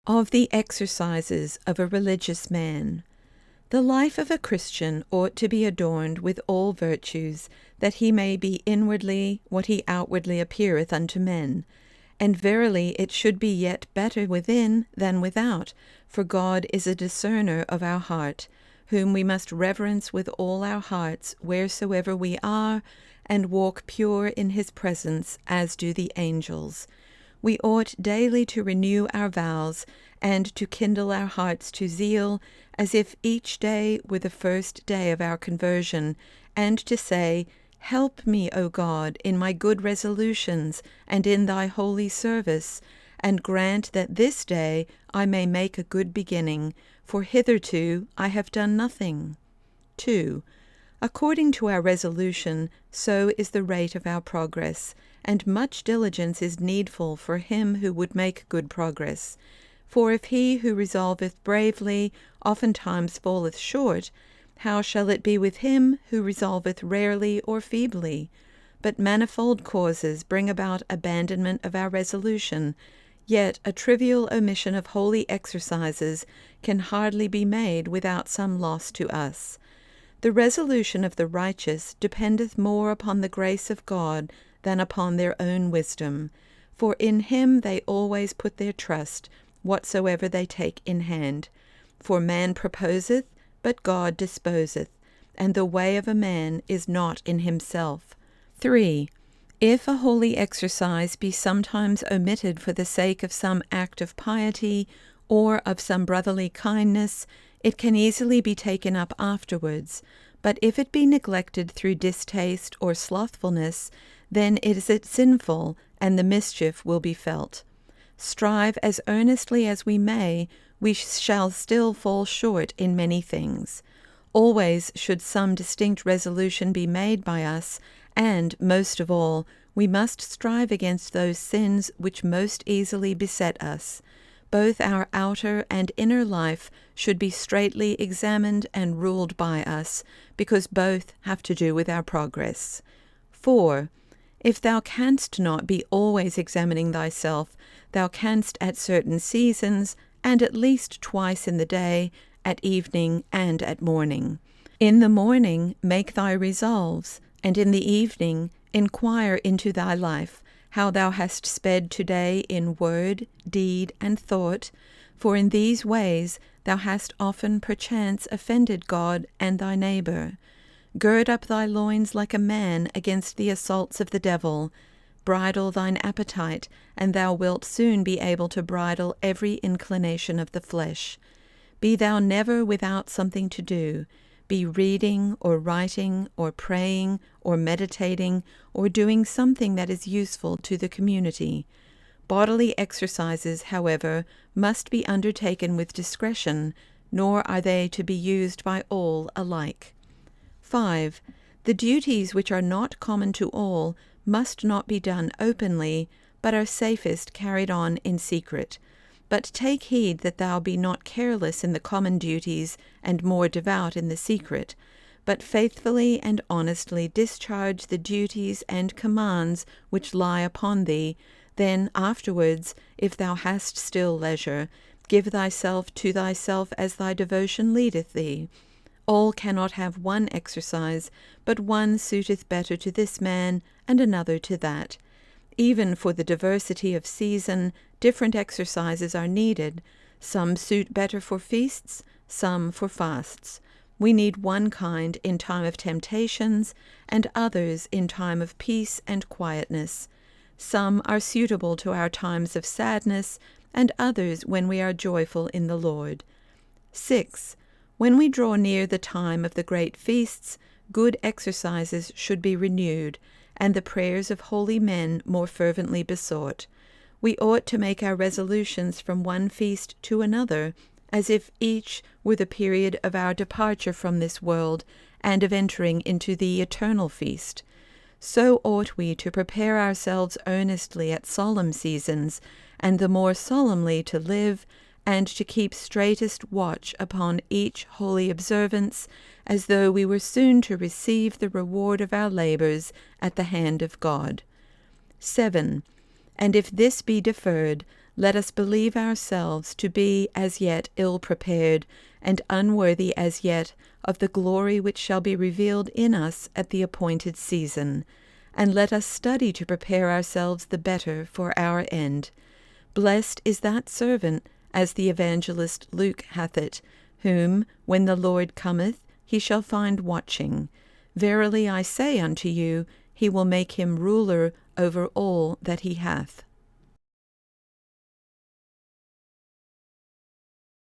Of the exercises of a religious man. The life of a Christian ought to be adorned with all virtues, that he may be inwardly what he outwardly appeareth unto men. And verily it should be yet better within than without, for God is a discerner of our heart, whom we must reverence with all our hearts wheresoever we are, and walk pure in his presence, as do the angels. We ought daily to renew our vows, and to kindle our hearts to zeal, as if each day were the first day of our conversion, and to say, Help me, O God, in my good resolutions, and in thy holy service, and grant that this day I may make a good beginning, for hitherto I have done nothing. 2. According to our resolution, so is the rate of our progress, and much diligence is needful for him who would make good progress. For if he who resolveth bravely oftentimes falleth short, how shall it be with him who resolveth rarely or feebly? But manifold causes bring about abandonment of our resolution, yet a trivial omission of holy exercises can hardly be made without some loss to us. The resolution of the righteous dependeth more upon the grace of God than upon their own wisdom, for in him they always put their trust, whatsoever they take in hand. For man proposeth, but God disposeth, and the way of a man is not in himself. 3. If a holy exercise be sometimes omitted for the sake of some act of piety, or of some brotherly kindness, it can easily be taken up afterwards, but if it be neglected through distaste or slothfulness, then is it sinful, and the mischief will be felt. Strive as earnestly as we may, we shall still fall short in many things. Always should some distinct resolution be made by us, and, most of all, we must strive against those sins which most easily beset us. Both our outer and inner life should be straitly examined and ruled by us, because both have to do with our progress. 4. If thou canst not be always examining thyself, thou canst at certain seasons, and at least twice in the day, at evening and at morning. In the morning make thy resolves, and in the evening inquire into thy life, how thou hast sped today in word, deed, and thought, for in these ways thou hast often perchance offended God and thy neighbor. Gird up thy loins like a man against the assaults of the devil. Bridle thine appetite, and thou wilt soon be able to bridle every inclination of the flesh. Be thou never without something to do. Be reading, or writing, or praying, or meditating, or doing something that is useful to the community. Bodily exercises, however, must be undertaken with discretion, nor are they to be used by all alike. 5. The duties which are not common to all must not be done openly, but are safest carried on in secret. But take heed that thou be not careless in the common duties, and more devout in the secret, but faithfully and honestly discharge the duties and commands which lie upon thee. Then afterwards, if thou hast still leisure, give thyself to thyself as thy devotion leadeth thee. All cannot have one exercise, but one suiteth better to this man, and another to that. Even for the diversity of season, different exercises are needed. Some suit better for feasts, some for fasts. We need one kind in time of temptations, and others in time of peace and quietness. Some are suitable to our times of sadness, and others when we are joyful in the Lord. 6. When we draw near the time of the great feasts, good exercises should be renewed, and the prayers of holy men more fervently besought. We ought to make our resolutions from one feast to another, as if each were the period of our departure from this world, and of entering into the eternal feast. So ought we to prepare ourselves earnestly at solemn seasons, and the more solemnly to live, and to keep straightest watch upon each holy observance, as though we were soon to receive the reward of our labors at the hand of God. 7. And if this be deferred, let us believe ourselves to be as yet ill-prepared, and unworthy as yet of the glory which shall be revealed in us at the appointed season, and let us study to prepare ourselves the better for our end. Blessed is that servant, as the evangelist Luke hath it, whom, when the Lord cometh, he shall find watching. Verily I say unto you, he will make him ruler over all that he hath.